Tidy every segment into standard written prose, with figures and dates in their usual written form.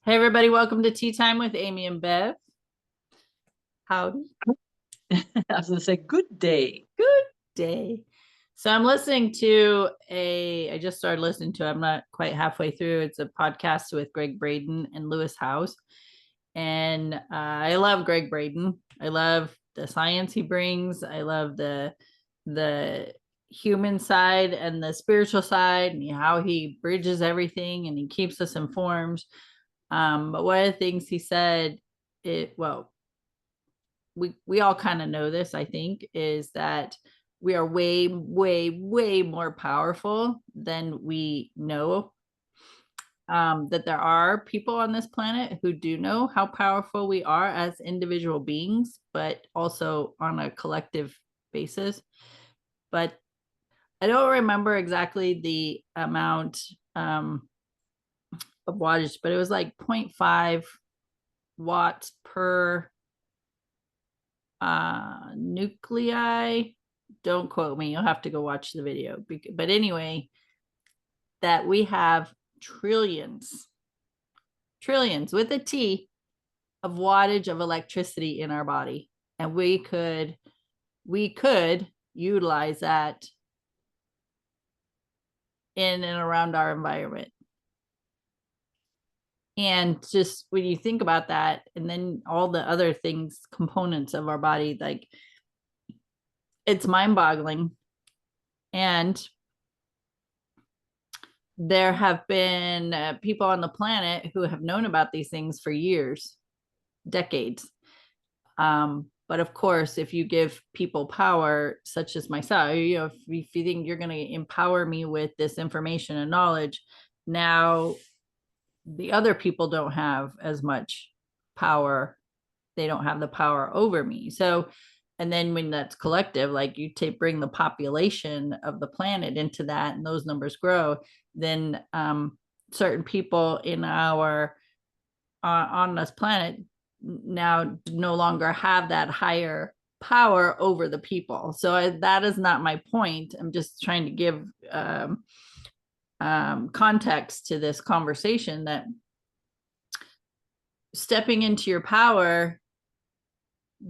Hey everybody, welcome to Tea Time with Amy and Bev. Howdy. I was going to say, good day. Good day. So I'm listening to I just started listening to, I'm not quite halfway through. It's a podcast with Greg Braden and Lewis House. And I love Greg Braden. I love the science he brings. I love the human side and the spiritual side and how he bridges everything and he keeps us informed. But one of the things he said, we all kind of know this, I think, is that we are way, way, way more powerful than we know. That there are people on this planet who do know how powerful we are as individual beings, but also on a collective basis. But I don't remember exactly the amount of wattage, but it was like 0.5 watts per nuclei. Don't quote me, you'll have to go watch the video. But anyway, that we have trillions with a T of wattage of electricity in our body, and we could utilize that in and around our environment. And just when you think about that, and then all the other things, components of our body, like, it's mind-boggling. And there have been people on the planet who have known about these things for years, decades. But of course, if you give people power, such as myself, if you think you're going to empower me with this information and knowledge, now the other people don't have as much power. They don't have the power over me. So, and then when that's collective, like you bring the population of the planet into that and those numbers grow, then certain people in our on this planet now no longer have that higher power over the people. So that is not my point. I'm just trying to give context to this conversation, that stepping into your power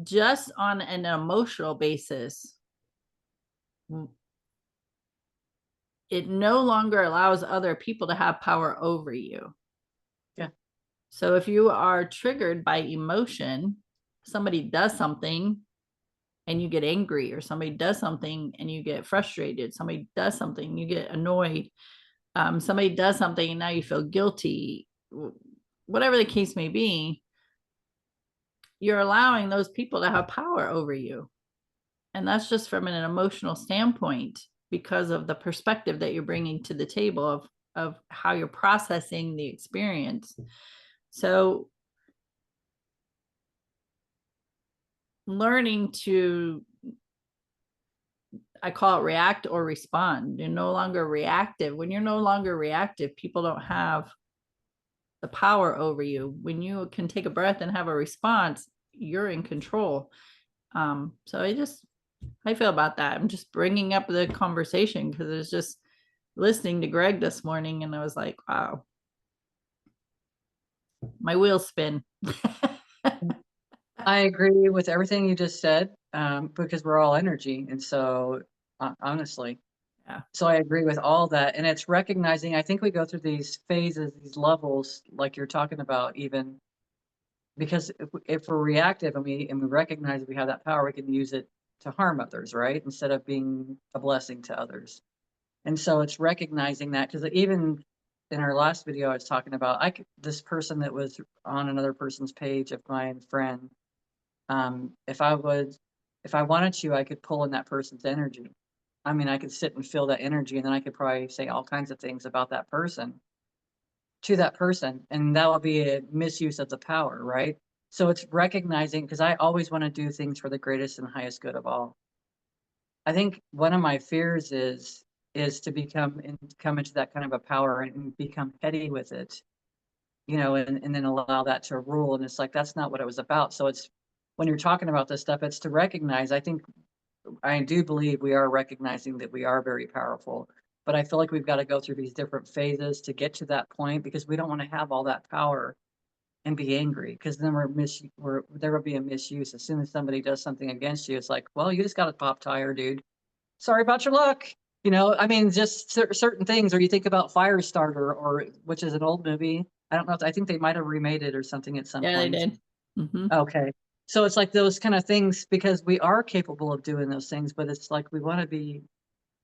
just on an emotional basis, it no longer allows other people to have power over you. Yeah. So if you are triggered by emotion, somebody does something and you get angry, or somebody does something and you get frustrated, somebody does something, you get annoyed, somebody does something and now you feel guilty, whatever the case may be, you're allowing those people to have power over you. And that's just from an emotional standpoint, because of the perspective that you're bringing to the table of how you're processing the experience. So learning to, I call it react or respond. You're no longer reactive. When you're no longer reactive, people don't have the power over you. When you can take a breath and have a response, you're in control. So I feel about that. I'm just bringing up the conversation because it's just listening to Greg this morning, and I was like, wow, my wheels spin. I agree with everything you just said, because we're all energy. And so, honestly, Yeah. so I agree with all that. And it's recognizing, I think we go through these phases, these levels, like you're talking about, even because if we're reactive and we recognize we have that power, we can use it to harm others, right? Instead of being a blessing to others. And so it's recognizing that, because even in our last video, I was talking about this person that was on another person's page of my friend. If I wanted to, I could pull in that person's energy. I mean, I could sit and feel that energy, and then I could probably say all kinds of things about that person to that person, and that would be a misuse of the power, right? So it's recognizing, because I always want to do things for the greatest and highest good of all. I think one of my fears is to come into that kind of a power and become petty with it, and then allow that to rule. And it's like, that's not what it was about. So it's, when you're talking about this stuff, it's to recognize, I do believe we are recognizing that we are very powerful, but I feel like we've got to go through these different phases to get to that point, because we don't want to have all that power and be angry, because then there will be a misuse. As soon as somebody does something against you, it's like, well, you just got a pop tire, dude. Sorry about your luck. I mean, just certain things. Or you think about Firestarter, or which is an old movie. I don't know. I think they might have remade it or something at some Yeah, they point. did. Hmm. Okay. So it's like those kind of things, because we are capable of doing those things, but it's like we want to be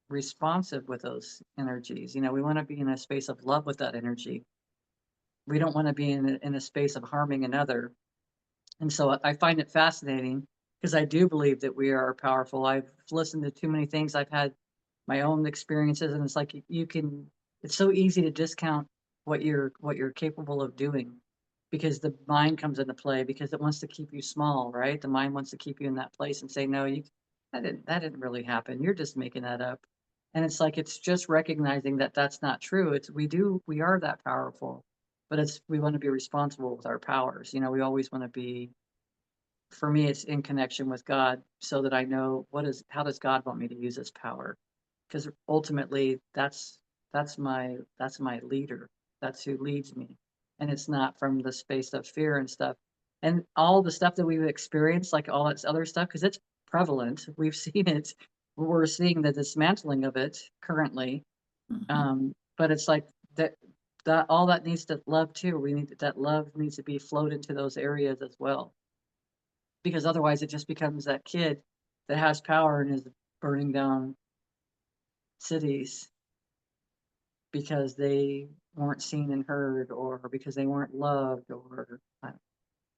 responsive with those energies. We want to be in a space of love with that energy. We don't want to be in a space of harming another. And so I find it fascinating, because I do believe that we are powerful. I've listened to too many things. I've had my own experiences, and it's like it's so easy to discount what you're capable of doing, because the mind comes into play, because it wants to keep you small, right? The mind wants to keep you in that place and say, no, that didn't really happen. You're just making that up. And it's like, it's just recognizing that that's not true. We are that powerful, but we want to be responsible with our powers. We always want to be, for me, it's in connection with God, so that I know how does God want me to use this power? Because ultimately that's my leader. That's who leads me. And it's not from the space of fear and stuff. And all the stuff that we've experienced, like all that other stuff, because it's prevalent. We've seen it. We're seeing the dismantling of it currently. Hmm. But it's like that all that needs to love too. That love needs to be flowed into those areas as well, because otherwise it just becomes that kid that has power and is burning down cities because they weren't seen and heard, or because they weren't loved, or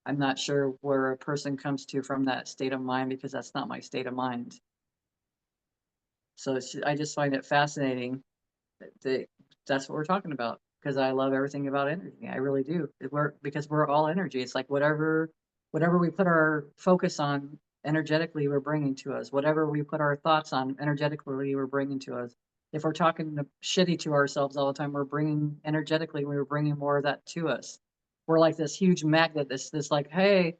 I'm not sure where a person comes to from that state of mind, because that's not my state of mind. So I just find it fascinating that that's what we're talking about, because I love everything about energy. I really do. Because we're all energy. It's like whatever we put our focus on energetically, we're bringing to us. Whatever we put our thoughts on energetically, we're bringing to us. If we're talking shitty to ourselves all the time, we're bringing more of that to us. We're like this huge magnet. This like, hey,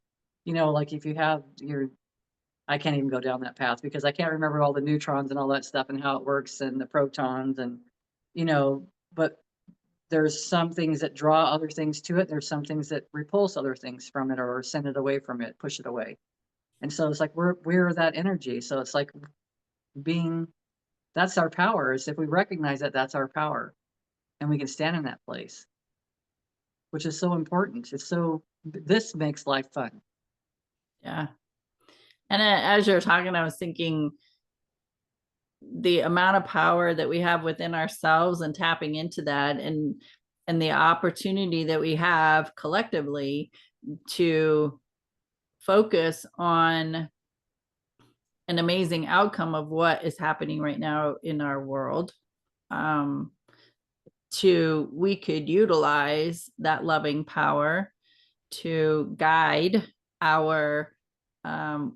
like if you have your I can't even go down that path, because I can't remember all the neutrons and all that stuff and how it works, and the protons, and but there's some things that draw other things to it. There's some things that repulse other things from it, or send it away from it, push it away. And so it's like we're that energy. So it's like being that's our power. Is if we recognize that that's our power, and we can stand in that place, which is so important. This makes life fun. Yeah. And as you're talking, I was thinking the amount of power that we have within ourselves and tapping into that, and the opportunity that we have collectively to focus on an amazing outcome of what is happening right now in our world. um we could utilize that loving power to guide our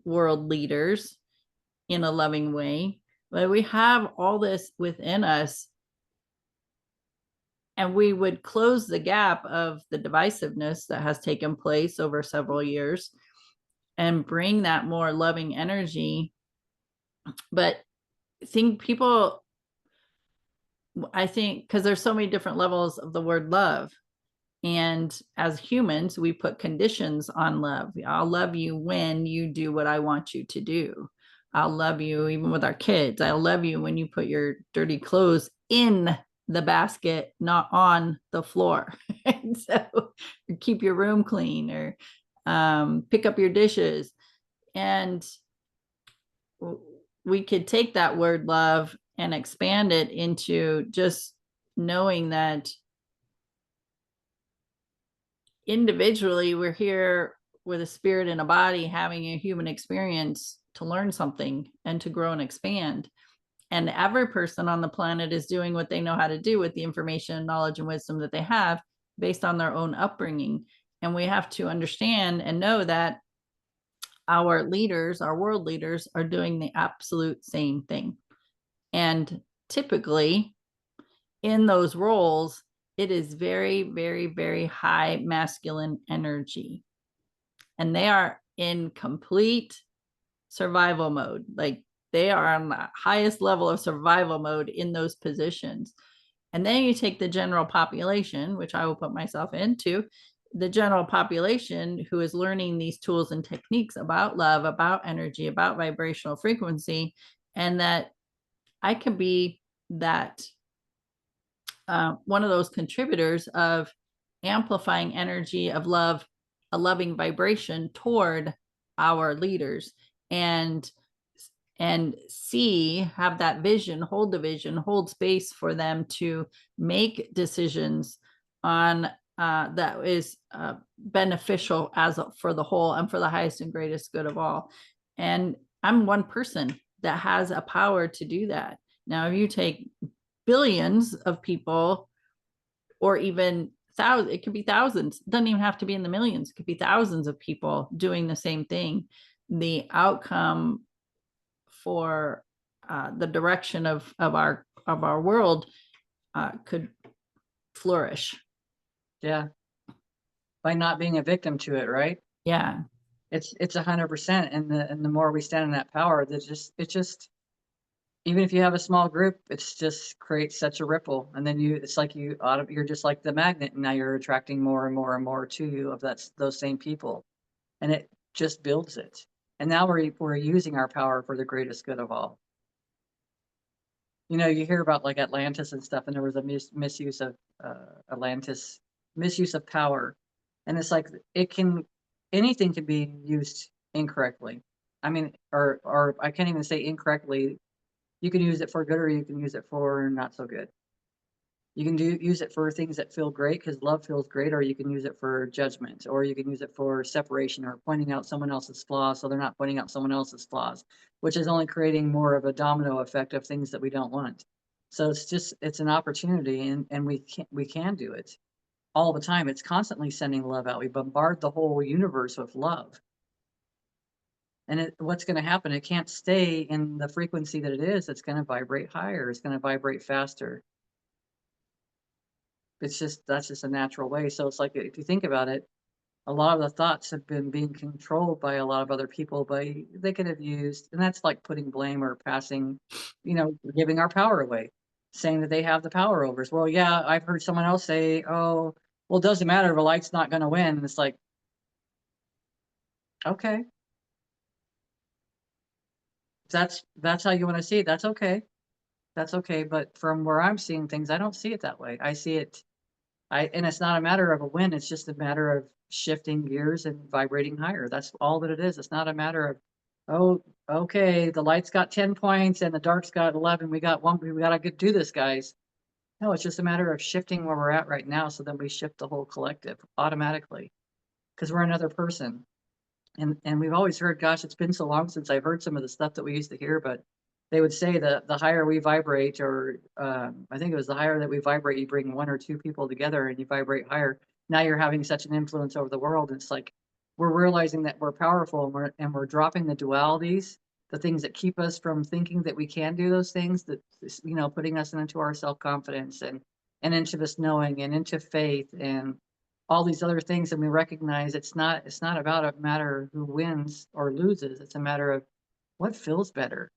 world leaders in a loving way. But we have all this within us, and we would close the gap of the divisiveness that has taken place over several years and bring that more loving energy. But I think because there's so many different levels of the word love. And as humans, we put conditions on love. I'll love you when you do what I want you to do. I'll love you even with our kids. I'll love you when you put your dirty clothes in the basket, not on the floor. And so keep your room clean, or pick up your dishes. And we could take that word love and expand it into just knowing that individually we're here with a spirit and a body having a human experience to learn something and to grow and expand. And every person on the planet is doing what they know how to do with the information, knowledge, and wisdom that they have based on their own upbringing. And we have to understand and know that our leaders, our world leaders, are doing the absolute same thing. And typically, in those roles, it is very, very, very high masculine energy. And they are in complete survival mode. Like they are on the highest level of survival mode in those positions. And then you take the general population, which I will put myself into, the general population who is learning these tools and techniques about love, about energy, about vibrational frequency, and that I could be that one of those contributors of amplifying energy of love, a loving vibration toward our leaders, and see, have that vision, hold the vision, hold space for them to make decisions on that is beneficial as for the whole and for the highest and greatest good of all. And I'm one person that has a power to do that. Now, if you take billions of people, or even thousands, it could be thousands, it doesn't even have to be in the millions, it could be thousands of people doing the same thing. The outcome for the direction of our world could flourish. Yeah. By not being a victim to it, right? Yeah. It's 100%. And the more we stand in that power, it just, even if you have a small group, it's just creates such a ripple. And then it's like you're just like the magnet, and now you're attracting more and more and more to you of those same people. And it just builds it. And now we're using our power for the greatest good of all. You hear about like Atlantis and stuff, and there was a misuse of Atlantis, misuse of power. And it's like anything can be used incorrectly. I mean, or I can't even say incorrectly. You can use it for good, or you can use it for not so good. You can use it for things that feel great because love feels great, or you can use it for judgment, or you can use it for separation or pointing out someone else's flaws so they're not pointing out someone else's flaws, which is only creating more of a domino effect of things that we don't want. So it's an opportunity, and we can do it all the time. It's constantly sending love out. We bombard the whole universe with love. And what's going to happen? It can't stay in the frequency that it is. It's going to vibrate higher. It's going to vibrate faster. That's just a natural way. So it's like, if you think about it, a lot of the thoughts have been being controlled by a lot of other people, they could have used, and that's like putting blame or passing, giving our power away, saying that they have the power over us. Well, yeah, I've heard someone else say, oh, well, it doesn't matter, the light's not going to win. And it's like, okay, that's how you want to see it. That's okay. That's okay. But from where I'm seeing things, I don't see it that way. I see it, and it's not a matter of a win. It's just a matter of shifting gears and vibrating higher. That's all that it is. It's not a matter of, oh, okay, the light's got 10 points and the dark's got 11. We got one. We got to do this, guys. No, it's just a matter of shifting where we're at right now. So then we shift the whole collective automatically because we're another person. And we've always heard, gosh, it's been so long since I've heard some of the stuff that we used to hear, but they would say that the higher we vibrate, or I think it was the higher that we vibrate, you bring one or two people together and you vibrate higher. Now you're having such an influence over the world. It's like we're realizing that we're powerful, and we're dropping the dualities, the things that keep us from thinking that we can do those things, that putting us into our self-confidence and into this knowing and into faith and all these other things. And we recognize it's not about a matter of who wins or loses. It's a matter of what feels better.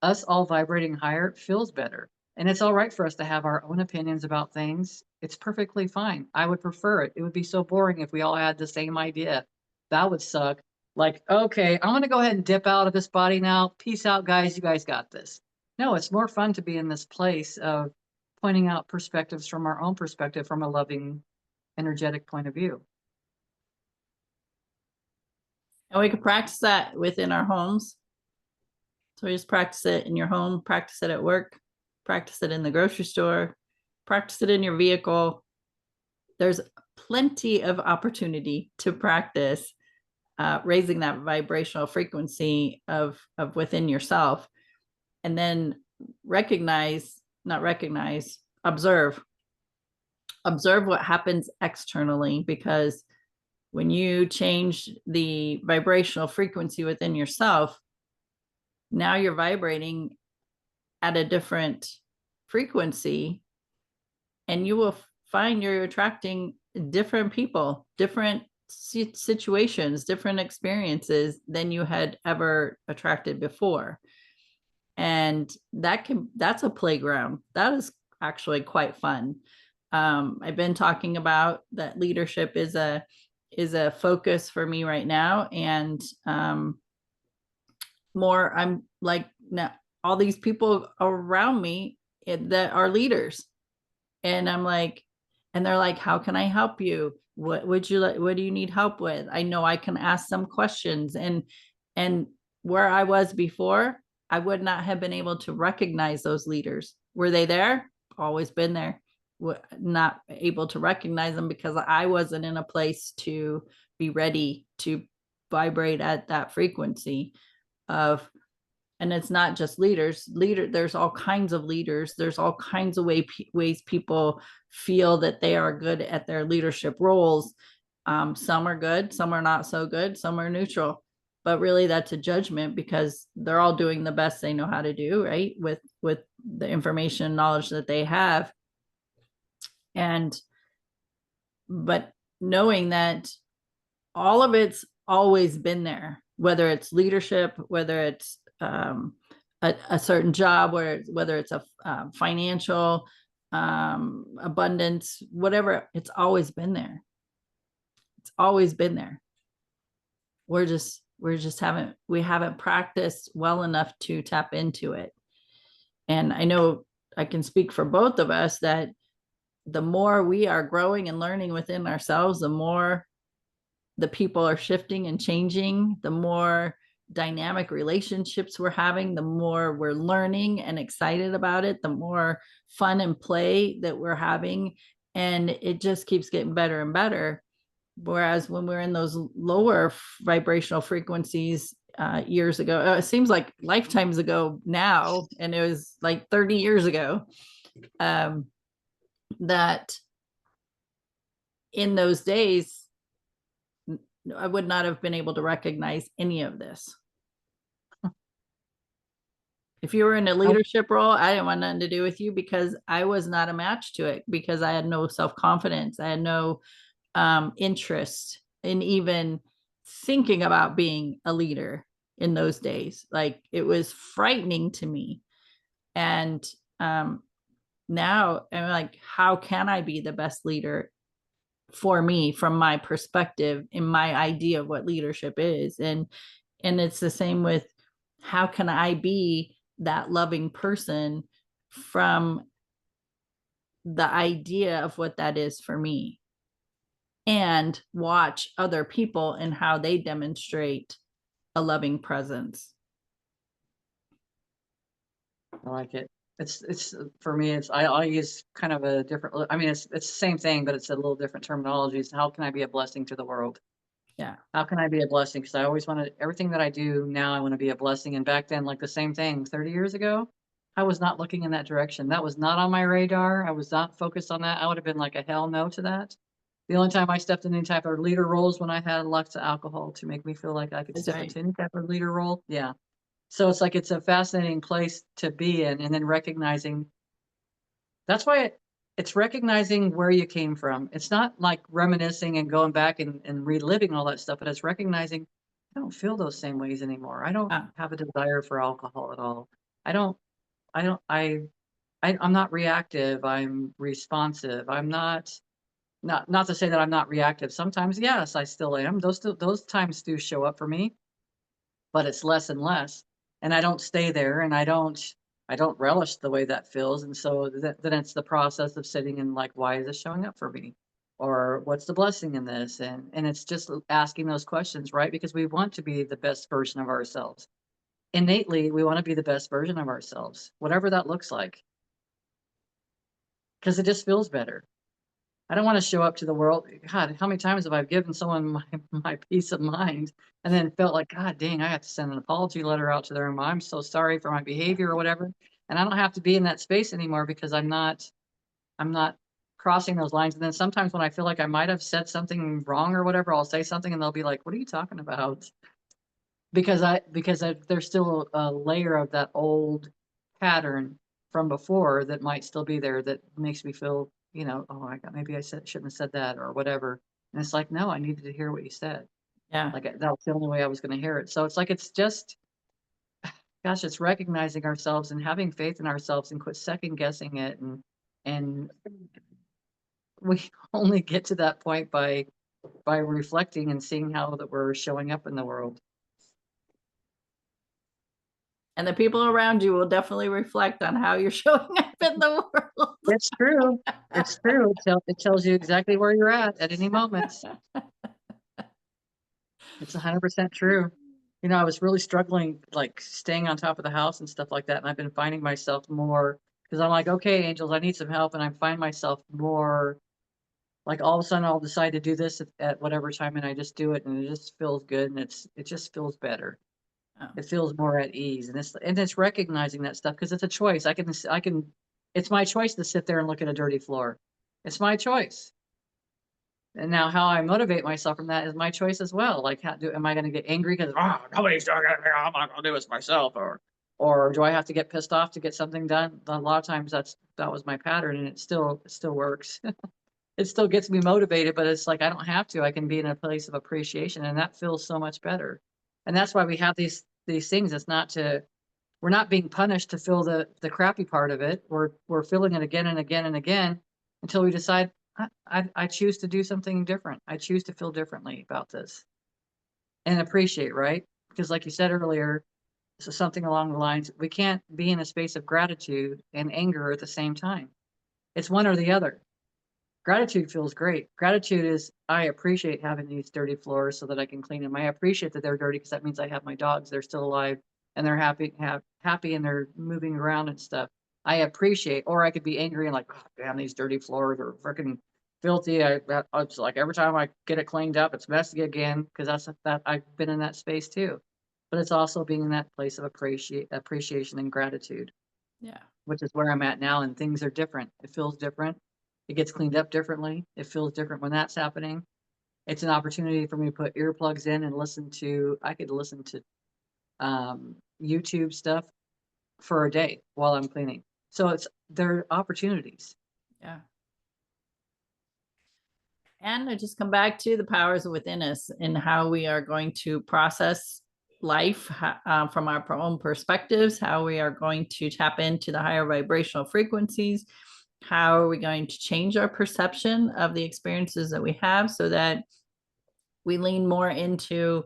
Us all vibrating higher feels better. And it's all right for us to have our own opinions about things. It's perfectly fine. I would prefer it. It would be so boring if we all had the same idea. That would suck. Like, okay, I'm going to go ahead and dip out of this body now. Peace out, guys. You guys got this. No, it's more fun to be in this place of pointing out perspectives from our own perspective, from a loving, energetic point of view. And we could practice that within our homes. So we just practice it in your home, practice it at work, practice it in the grocery store, practice it in your vehicle. There's plenty of opportunity to practice raising that vibrational frequency of within yourself, and then observe what happens externally, because when you change the vibrational frequency within yourself, now you're vibrating at a different frequency, and you will find you're attracting different people, different situations, different experiences than you had ever attracted before. And that's a playground. That is actually quite fun. I've been talking about that leadership is a focus for me right now, and more I'm like now all these people around me that are leaders, and I'm like, and they're like, how can I help you? What would you like? What do you need help with? I know I can ask some questions, and where I was before, I would not have been able to recognize those leaders. Were they there? Always been there. Not able to recognize them because I wasn't in a place to be ready to vibrate at that frequency of, and it's not just leader, there's all kinds of leaders, there's all kinds of ways people feel that they are good at their leadership roles. Some are good, some are not so good, some are neutral, but really that's a judgment because they're all doing the best they know how to do, right, with the information and knowledge that they have. And but knowing that all of it's always been there, whether it's leadership, whether it's a certain job, whether it's a financial abundance, whatever, it's always been there. It's always been there. We haven't practiced well enough to tap into it. And I know I can speak for both of us that the more we are growing and learning within ourselves, the more the people are shifting and changing, the more dynamic relationships we're having, the more we're learning and excited about it, the more fun and play that we're having. And it just keeps getting better and better. Whereas when we're in those lower vibrational frequencies years ago, it seems like lifetimes ago now, and it was like 30 years ago, that in those days, I would not have been able to recognize any of this. If you were in a leadership role, I didn't want nothing to do with you because I was not a match to it, because I had no self-confidence. I had no interest in even thinking about being a leader in those days. Like, it was frightening to me. And now I'm like, how can I be the best leader for me from my perspective in my idea of what leadership is? And it's the same with, how can I be that loving person from the idea of what that is for me, and watch other people and how they demonstrate a loving presence. I like it. It's for me, I'll use kind of a different, I mean, it's the same thing, but it's a little different terminology. So how can I be a blessing to the world? Yeah. How can I be a blessing? Because I always wanted everything that I do now, I want to be a blessing. And back then, like the same thing, 30 years ago, I was not looking in that direction. That was not on my radar. I was not focused on that. I would have been like a hell no to that. The only time I stepped in any type of leader roles when I had lots of alcohol to make me feel like I could That's step right. into any type of leader role. Yeah. So it's like it's a fascinating place to be in, and then recognizing that's why it's recognizing where you came from. It's not like reminiscing and going back and reliving all that stuff, but it's recognizing I don't feel those same ways anymore. I don't Ah, have a desire for alcohol at all. I don't, I don't, I'm not reactive. I'm responsive. I'm not to say that I'm not reactive. Sometimes, yes, I still am. Those times do show up for me, but it's less and less. And I don't stay there, and I don't relish the way that feels. And so then it's the process of sitting and like, why is this showing up for me? Or what's the blessing in this? And it's just asking those questions, right? Because we want to be the best version of ourselves. Innately, we want to be the best version of ourselves, whatever that looks like, because it just feels better. I don't want to show up to the world. God, how many times have I given someone my peace of mind and then felt like, God dang, I have to send an apology letter out to them. I'm so sorry for my behavior or whatever. And I don't have to be in that space anymore because I'm not crossing those lines. And then sometimes when I feel like I might have said something wrong or whatever, I'll say something and they'll be like, what are you talking about? Because there's still a layer of that old pattern from before that might still be there that makes me feel, oh, maybe shouldn't have said that or whatever. And it's like, no, I needed to hear what you said. yeah. Like that was the only way I was going to hear it. So it's like it's just, gosh, it's recognizing ourselves and having faith in ourselves and quit second guessing it and we only get to that point by reflecting and seeing how that we're showing up in the world. And the people around you will definitely reflect on how you're showing up in the world. It's true. It's true. It tells you exactly where you're at any moment. It's 100% true. You know, I was really struggling, like staying on top of the house and stuff like that. And I've been finding myself more because I'm like, okay, angels, I need some help. And I find myself more like all of a sudden I'll decide to do this at whatever time and I just do it and it just feels good and it just feels better. Oh, It feels more at ease and it's recognizing that stuff because it's a choice. It's my choice to sit there and look at a dirty floor. It's my choice. And now how I motivate myself from that is my choice as well. Like, am I going to get angry because nobody's doing it? I'm not going to do this myself, or do I have to get pissed off to get something done? A lot of times that was my pattern, and it still works. It still gets me motivated, but it's like I don't have to. I can be in a place of appreciation, and that feels so much better. And that's why we have these things. We're not being punished to feel the crappy part of it. We're feeling it again and again and again until we decide I choose to do something different. I choose to feel differently about this and appreciate, right? Because like you said earlier, so something along the lines, we can't be in a space of gratitude and anger at the same time. It's one or the other. Gratitude feels great. Gratitude is I appreciate having these dirty floors so that I can clean them. I appreciate that they're dirty because that means I have my dogs. They're still alive and they're happy and they're moving around and stuff. I appreciate, or I could be angry and like, oh, damn, these dirty floors are freaking filthy. It's like every time I get it cleaned up, it's messy again because that I've been in that space too. But it's also being in that place of appreciation and gratitude, yeah. which is where I'm at now. And things are different. It feels different. It gets cleaned up differently. It feels different when that's happening. It's an opportunity for me to put earplugs in and I could listen to YouTube stuff for a day while I'm cleaning. So there are opportunities. Yeah. And I just come back to the powers within us and how we are going to process life from our own perspectives, how we are going to tap into the higher vibrational frequencies, how are we going to change our perception of the experiences that we have so that we lean more into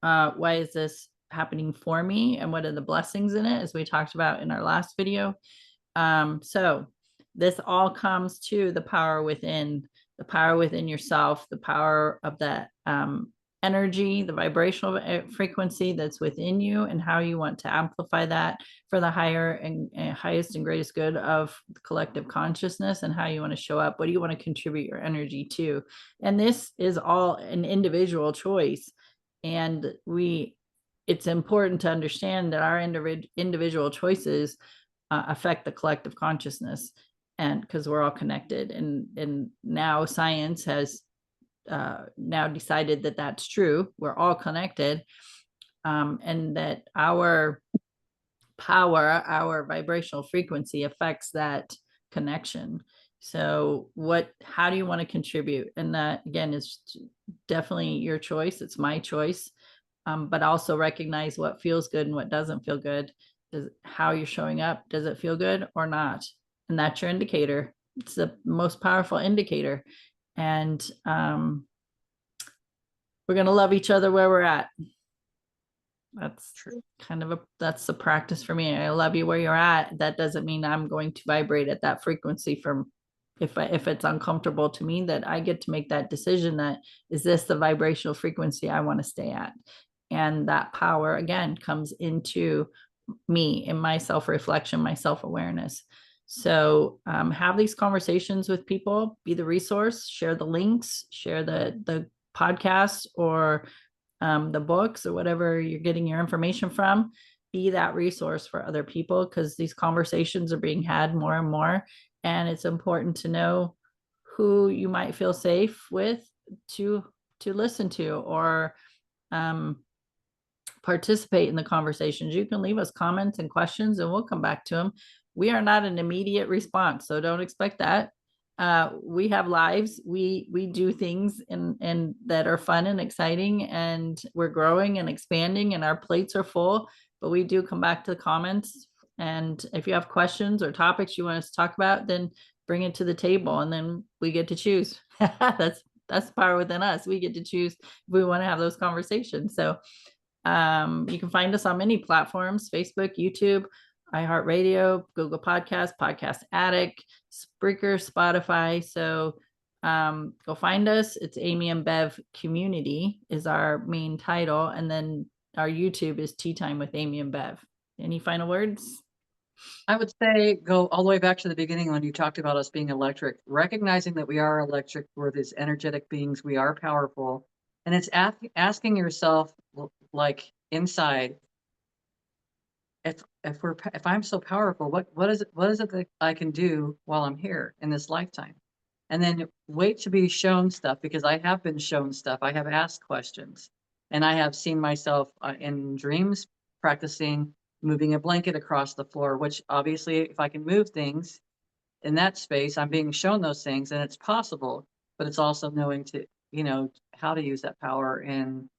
why is this happening for me and what are the blessings in it, as we talked about in our last video. So this all comes to the power within yourself, the power of that energy, the vibrational frequency that's within you, and how you want to amplify that for the higher and highest and greatest good of collective consciousness, and how you want to show up. What do you want to contribute your energy to? And this is all an individual choice. And it's important to understand that our individual choices affect the collective consciousness, and because we're all connected, and now science has now decided that that's true. We're all connected, and that our power, our vibrational frequency affects that connection. So how do you want to contribute? And that again is definitely your choice. It's my choice. But also recognize what feels good and what doesn't feel good. How you're showing up, does it feel good or not? And that's your indicator. It's the most powerful indicator. And we're going to love each other where we're at. That's True. that's the practice for me. I love you where you're at. That doesn't mean I'm going to vibrate at that frequency from if it's uncomfortable to me, that I get to make that decision. That is this the vibrational frequency I want to stay at? And that power again comes into me in my self-reflection, my self-awareness. So have these conversations with people, be the resource, share the links, share the podcast or the books or whatever you're getting your information from. Be that resource for other people, because these conversations are being had more and more. And it's important to know who you might feel safe with to listen to or participate in the conversations. You can leave us comments and questions and we'll come back to them. We are not an immediate response, so don't expect that. We have lives. We do things and that are fun and exciting, and we're growing and expanding, and our plates are full. But we do come back to the comments. And if you have questions or topics you want us to talk about, then bring it to the table, and then we get to choose. That's the power within us. We get to choose if we want to have those conversations. So you can find us on many platforms: Facebook, YouTube, iHeartRadio, Google Podcasts, Podcast Addict, Spreaker, Spotify. So go find us. It's Amy and Bev Community is our main title. And then our YouTube is Tea Time with Amy and Bev. Any final words? I would say go all the way back to the beginning when you talked about us being electric, recognizing that we are electric, we're these energetic beings, we are powerful. And it's asking yourself, like inside, if I'm so powerful, what is it that I can do while I'm here in this lifetime? And then wait to be shown stuff, because I have been shown stuff. I have asked questions, and I have seen myself in dreams practicing moving a blanket across the floor, which obviously, if I can move things in that space, I'm being shown those things and it's possible, but it's also knowing to, how to use that power and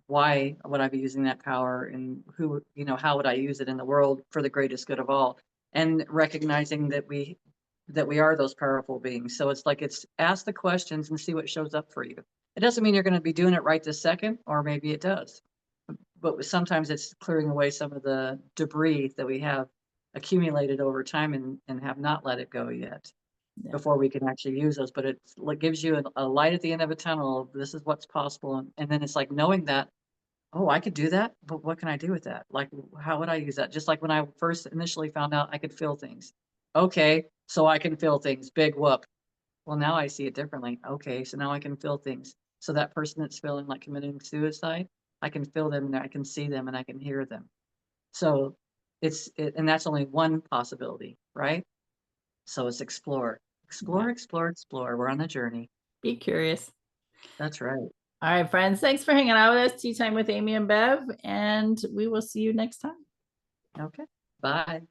why would I be using that power, and who, how would I use it in the world for the greatest good of all? And recognizing that we are those powerful beings. So it's like, it's ask the questions and see what shows up for you. It doesn't mean you're going to be doing it right this second, or maybe it does. But sometimes it's clearing away some of the debris that we have accumulated over time and have not let it go yet Yeah. before we can actually use those. But it gives you a light at the end of a tunnel. This is what's possible. And then it's like knowing that, oh, I could do that, but what can I do with that? Like, how would I use that? Just like when I first initially found out I could feel things. Okay, so I can feel things. Big whoop. Well, now I see it differently. Okay, so now I can feel things. So that person that's feeling like committing suicide, I can feel them and I can see them and I can hear them. So and that's only one possibility, right? So it's explore, Yeah. explore, explore, explore. We're on the journey. Be curious. That's right. All right, friends. Thanks for hanging out with us. Tea Time with Amy and Bev. And we will see you next time. Okay. Bye.